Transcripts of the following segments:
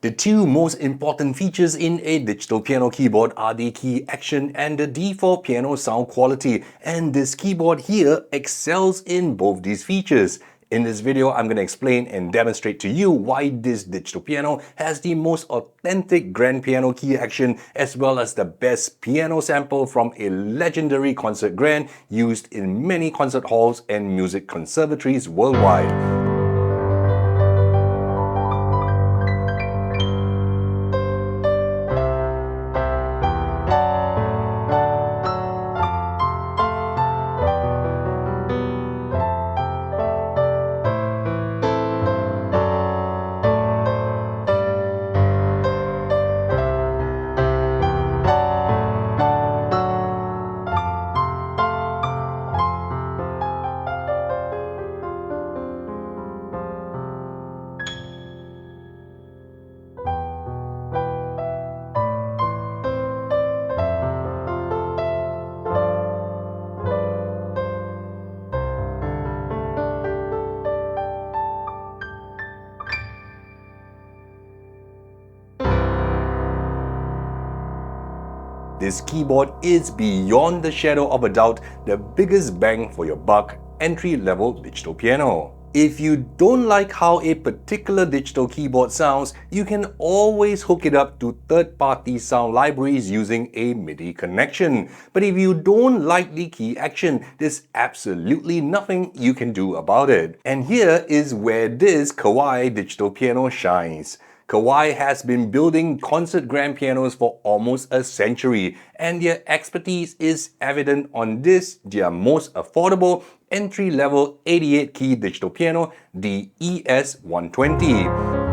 The two most important features in a digital piano keyboard are the key action and the default piano sound quality, and this keyboard here excels in both these features. In this video, I'm going to explain and demonstrate to you why this digital piano has the most authentic grand piano key action as well as the best piano sample from a legendary concert grand used in many concert halls and music conservatories worldwide. This keyboard is beyond the shadow of a doubt the biggest bang for your buck entry-level digital piano. If you don't like how a particular digital keyboard sounds, you can always hook it up to third-party sound libraries using a MIDI connection. But if you don't like the key action, there's absolutely nothing you can do about it. And here is where this Kawai digital piano shines. Kawai has been building concert grand pianos for almost a century, and their expertise is evident on this, their most affordable entry-level 88-key digital piano, the ES-120.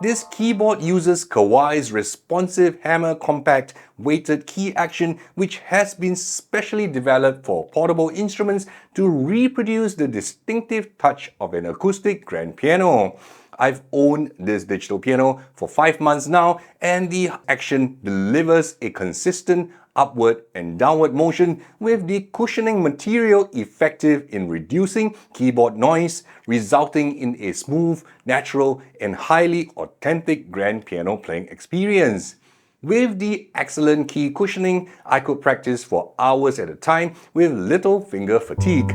This keyboard uses Kawai's responsive hammer compact weighted key action, which has been specially developed for portable instruments to reproduce the distinctive touch of an acoustic grand piano. I've owned this digital piano for 5 months now, and the action delivers a consistent upward and downward motion, with the cushioning material effective in reducing keyboard noise, resulting in a smooth, natural, and highly authentic grand piano playing experience. With the excellent key cushioning, I could practice for hours at a time with little finger fatigue.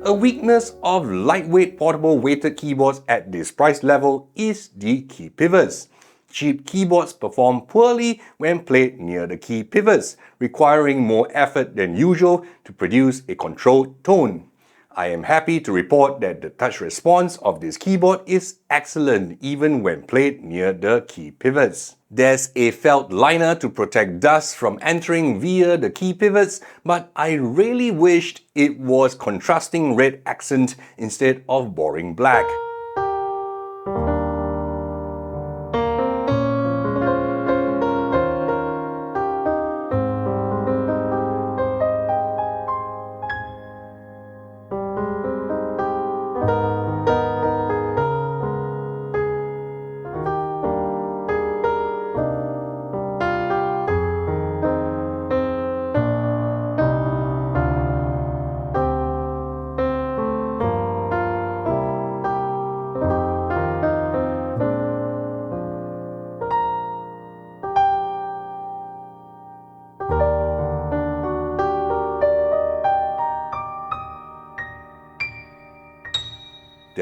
A weakness of lightweight portable weighted keyboards at this price level is the key pivots. Cheap keyboards perform poorly when played near the key pivots, requiring more effort than usual to produce a controlled tone. I am happy to report that the touch response of this keyboard is excellent even when played near the key pivots. There's a felt liner to protect dust from entering via the key pivots, but I really wished it was contrasting red accent instead of boring black.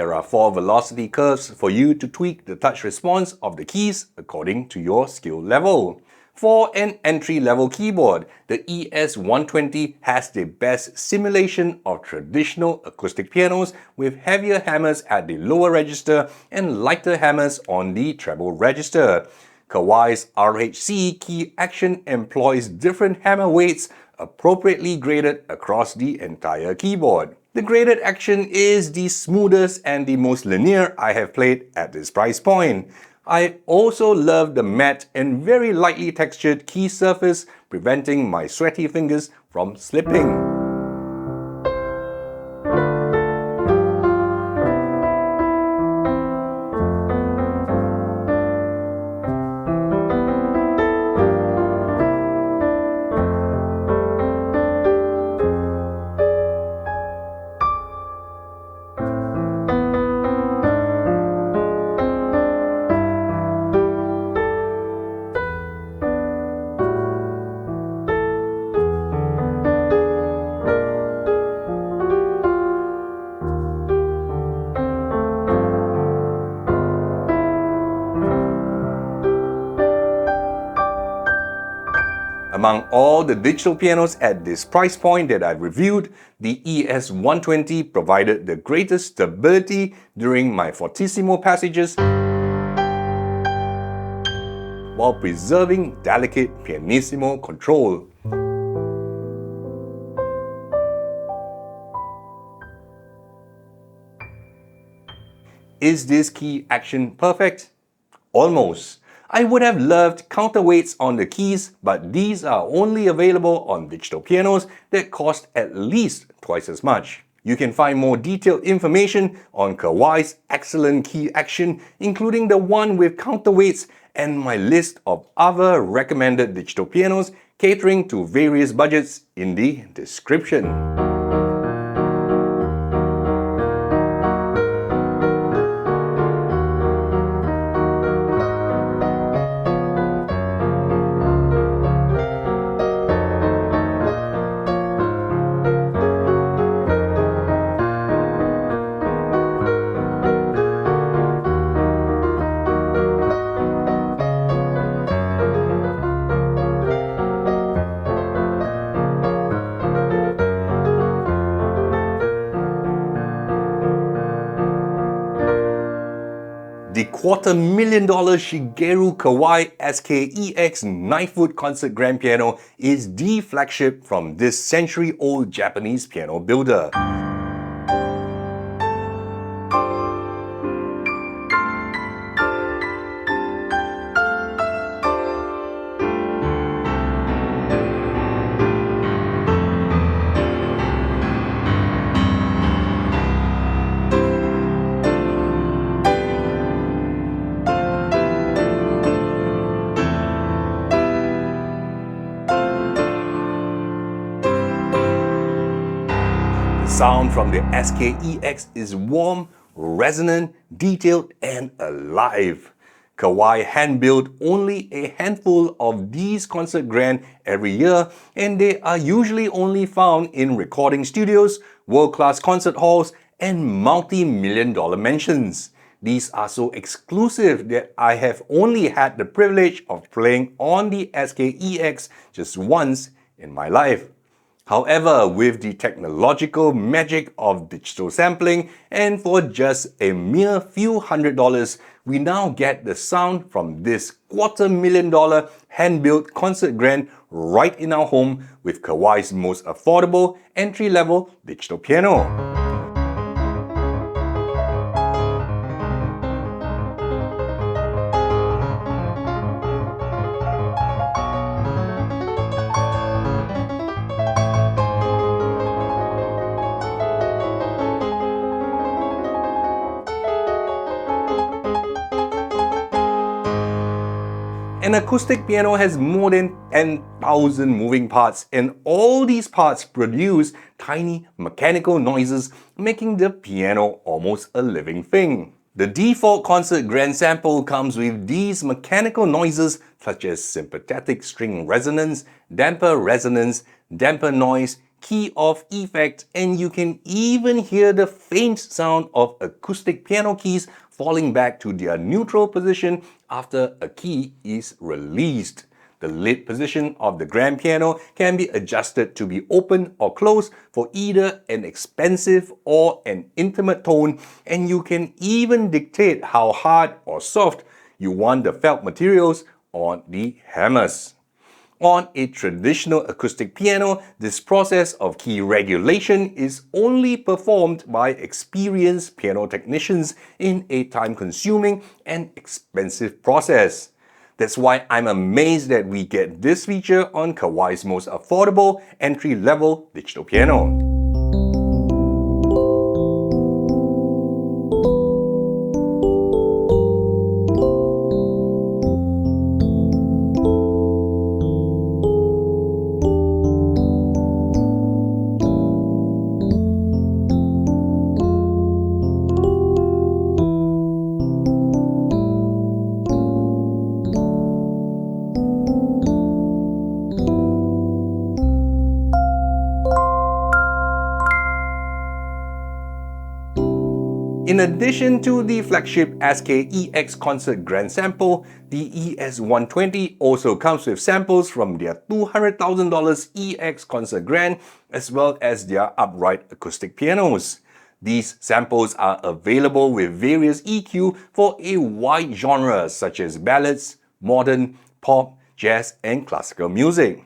There are 4 velocity curves for you to tweak the touch response of the keys according to your skill level. For an entry-level keyboard, the ES-120 has the best simulation of traditional acoustic pianos with heavier hammers at the lower register and lighter hammers on the treble register. Kawai's RHC key action employs different hammer weights appropriately graded across the entire keyboard. The graded action is the smoothest and the most linear I have played at this price point. I also love the matte and very lightly textured key surface, preventing my sweaty fingers from slipping. Among all the digital pianos at this price point that I've reviewed, the ES-120 provided the greatest stability during my fortissimo passages while preserving delicate pianissimo control. Is this key action perfect? Almost. I would have loved counterweights on the keys, but these are only available on digital pianos that cost at least twice as much. You can find more detailed information on Kawai's excellent key action, including the one with counterweights, and my list of other recommended digital pianos catering to various budgets in the description. The $250,000 Shigeru Kawai SKEX 9-foot concert grand piano is the flagship from this century-old Japanese piano builder. Sound from the SKEX is warm, resonant, detailed, and alive. Kawai hand-built only a handful of these concert grand every year, and they are usually only found in recording studios, world-class concert halls, and multi-million-dollar mansions. These are so exclusive that I have only had the privilege of playing on the SKEX just once in my life. However, with the technological magic of digital sampling, and for just a mere few $100s, we now get the sound from this $250,000 hand-built concert grand right in our home with Kawai's most affordable entry-level digital piano. An acoustic piano has more than 10,000 moving parts, and all these parts produce tiny mechanical noises, making the piano almost a living thing. The default concert grand sample comes with these mechanical noises such as sympathetic string resonance, damper noise, key of effect, and you can even hear the faint sound of acoustic piano keys falling back to their neutral position after a key is released. The lid position of the grand piano can be adjusted to be open or closed for either an expensive or an intimate tone, and you can even dictate how hard or soft you want the felt materials on the hammers. On a traditional acoustic piano, this process of key regulation is only performed by experienced piano technicians in a time-consuming and expensive process. That's why I'm amazed that we get this feature on Kawai's most affordable entry-level digital piano. In addition to the flagship SK-EX Concert Grand sample, the ES-120 also comes with samples from their $200,000 EX Concert Grand as well as their upright acoustic pianos. These samples are available with various EQ for a wide genre such as ballads, modern, pop, jazz, and classical music.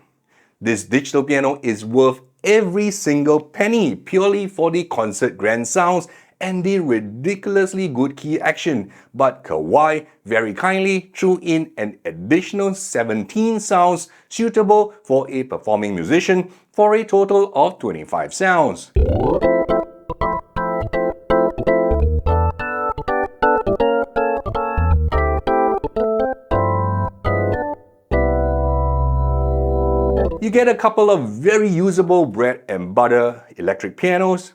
This digital piano is worth every single penny purely for the Concert Grand sounds and the ridiculously good key action, but Kawai very kindly threw in an additional 17 sounds suitable for a performing musician for a total of 25 sounds. You get a couple of very usable bread and butter electric pianos,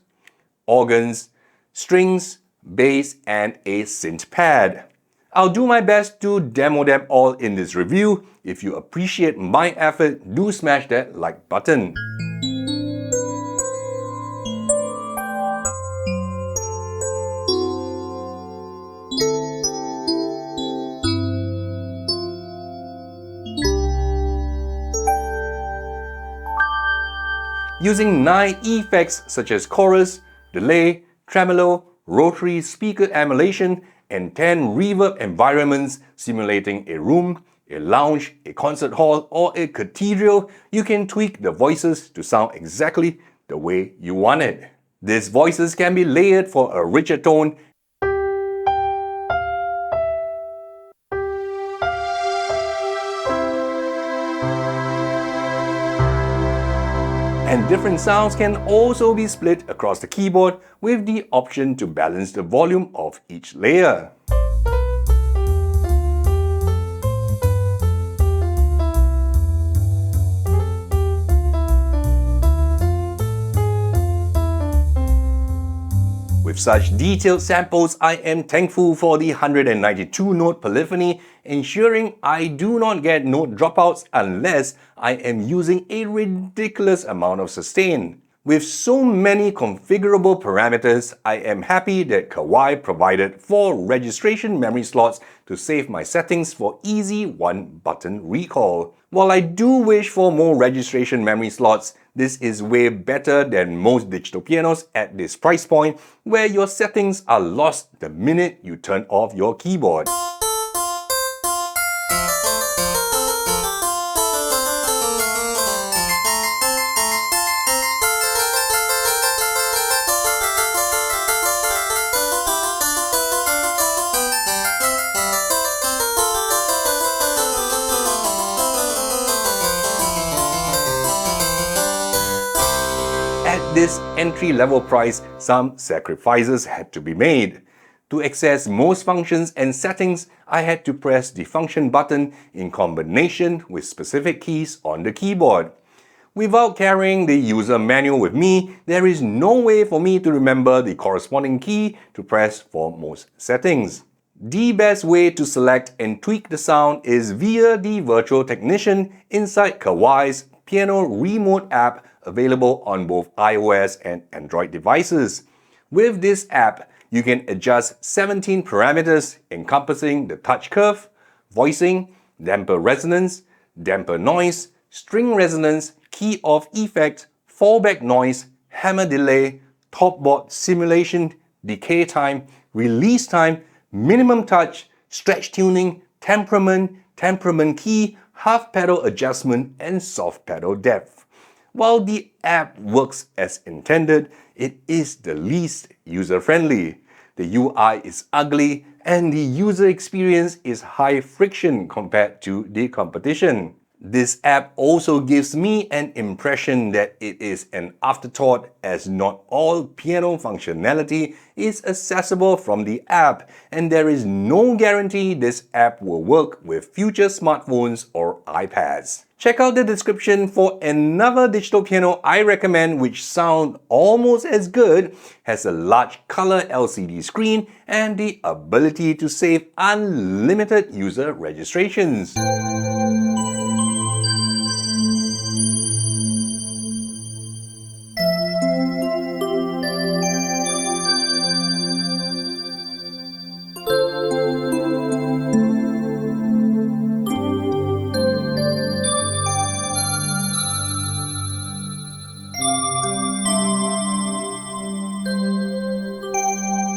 organs, strings, bass, and a synth pad. I'll do my best to demo them all in this review. If you appreciate my effort, do smash that like button. Using 9 effects such as chorus, delay, tremolo, rotary speaker emulation, and 10 reverb environments simulating a room, a lounge, a concert hall, or a cathedral, you can tweak the voices to sound exactly the way you want it. These voices can be layered for a richer tone, and different sounds can also be split across the keyboard with the option to balance the volume of each layer. With such detailed samples, I am thankful for the 192-note polyphony, ensuring I do not get note dropouts unless I am using a ridiculous amount of sustain. With so many configurable parameters, I am happy that Kawai provided 4 registration memory slots to save my settings for easy one-button recall. While I do wish for more registration memory slots, this is way better than most digital pianos at this price point, where your settings are lost the minute you turn off your keyboard. At this entry-level price, some sacrifices had to be made. To access most functions and settings, I had to press the function button in combination with specific keys on the keyboard. Without carrying the user manual with me, there is no way for me to remember the corresponding key to press for most settings. The best way to select and tweak the sound is via the virtual technician inside Kawai's Piano Remote app, available on both iOS and Android devices. With this app, you can adjust 17 parameters encompassing the touch curve, voicing, damper resonance, damper noise, string resonance, key off effect, fallback noise, hammer delay, top board simulation, decay time, release time, minimum touch, stretch tuning, temperament key, half pedal adjustment, and soft pedal depth. While the app works as intended, it is the least user-friendly. The UI is ugly and the user experience is high friction compared to the competition. This app also gives me an impression that it is an afterthought, as not all piano functionality is accessible from the app, and there is no guarantee this app will work with future smartphones or iPads. Check out the description for another digital piano I recommend which sound almost as good, has a large color LCD screen, and the ability to save unlimited user registrations.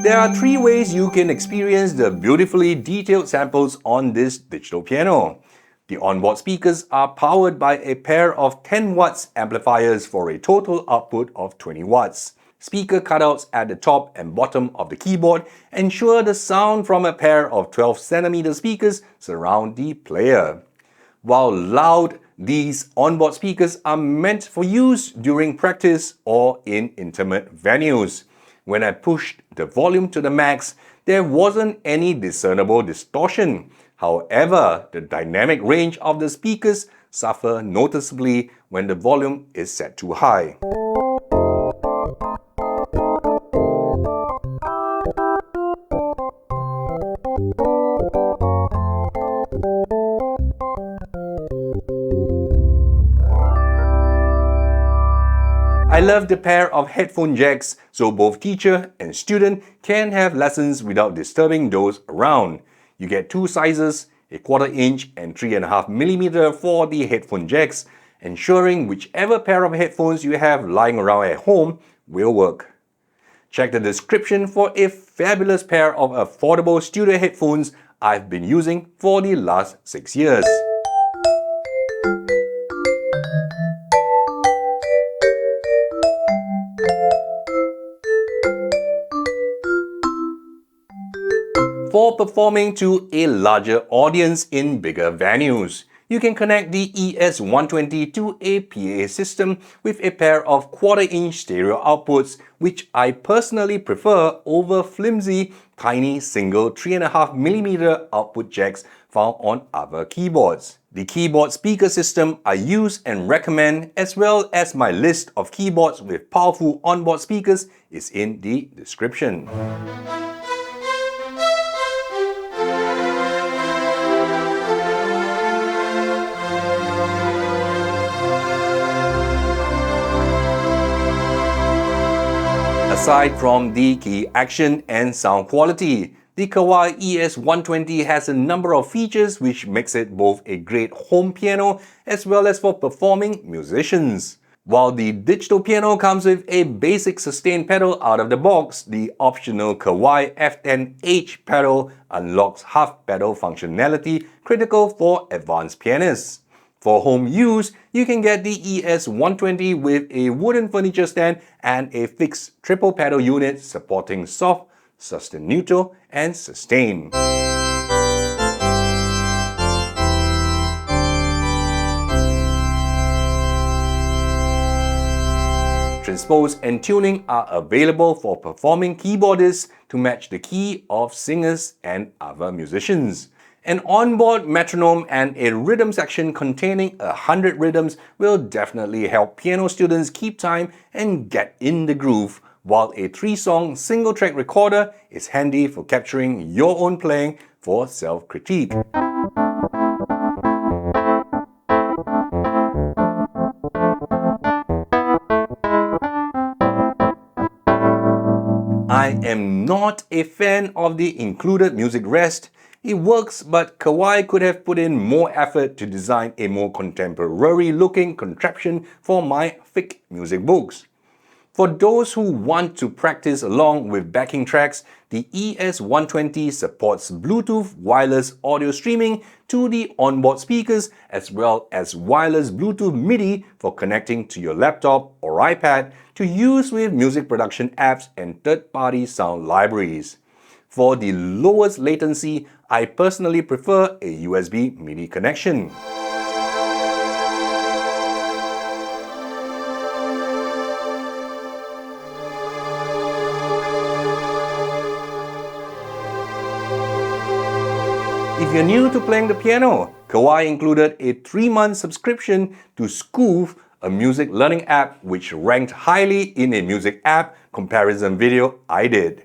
There are 3 ways you can experience the beautifully detailed samples on this digital piano. The onboard speakers are powered by a pair of 10 watts amplifiers for a total output of 20 watts. Speaker cutouts at the top and bottom of the keyboard ensure the sound from a pair of 12cm speakers surround the player. While loud, these onboard speakers are meant for use during practice or in intimate venues. When I pushed the volume to the max, there wasn't any discernible distortion. However, the dynamic range of the speakers suffer noticeably when the volume is set too high. I love the pair of headphone jacks so both teacher and student can have lessons without disturbing those around. You get 2 sizes, a 1/4 inch and 3.5mm for the headphone jacks, ensuring whichever pair of headphones you have lying around at home will work. Check the description for a fabulous pair of affordable studio headphones I've been using for the last 6 years. For performing to a larger audience in bigger venues, you can connect the ES-120 to a PA system with a pair of 1/4 inch stereo outputs, which I personally prefer over flimsy, tiny single 3.5mm output jacks found on other keyboards. The keyboard speaker system I use and recommend, as well as my list of keyboards with powerful onboard speakers, is in the description. Aside from the key action and sound quality, the Kawai ES-120 has a number of features which makes it both a great home piano as well as for performing musicians. While the digital piano comes with a basic sustain pedal out of the box, the optional Kawai F10H pedal unlocks half pedal functionality critical for advanced pianists. For home use, you can get the ES-120 with a wooden furniture stand and a fixed triple pedal unit supporting soft, sustain neutral, and sustain. Transpose and tuning are available for performing keyboardists to match the key of singers and other musicians. An onboard metronome and a rhythm section containing 100 rhythms will definitely help piano students keep time and get in the groove, while a 3-song single-track recorder is handy for capturing your own playing for self-critique. I am not a fan of the included music rest. It works, but Kawai could have put in more effort to design a more contemporary looking contraption for my thick music books. For those who want to practice along with backing tracks, the ES-120 supports Bluetooth wireless audio streaming to the onboard speakers as well as wireless Bluetooth MIDI for connecting to your laptop or iPad to use with music production apps and third-party sound libraries. For the lowest latency, I personally prefer a USB MIDI connection. If you're new to playing the piano, Kawai included a 3-month subscription to Scoof, a music learning app which ranked highly in a music app comparison video I did.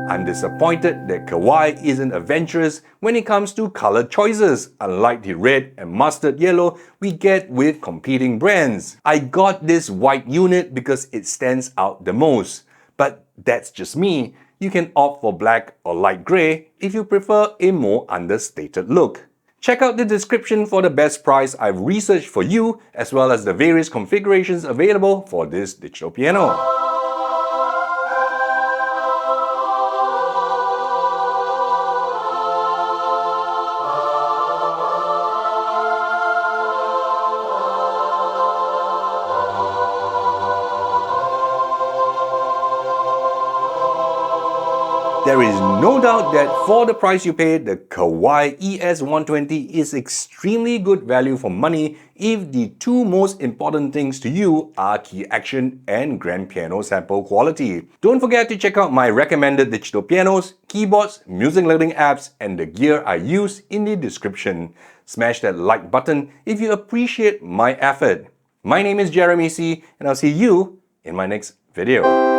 I'm disappointed that Kawai isn't adventurous when it comes to color choices, unlike the red and mustard yellow we get with competing brands. I got this white unit because it stands out the most, but that's just me. You can opt for black or light grey if you prefer a more understated look. Check out the description for the best price I've researched for you, as well as the various configurations available for this digital piano. There is no doubt that for the price you pay, the Kawai ES-120 is extremely good value for money if the two most important things to you are key action and grand piano sample quality. Don't forget to check out my recommended digital pianos, keyboards, music learning apps, and the gear I use in the description. Smash that like button if you appreciate my effort. My name is Jeremy C, and I'll see you in my next video.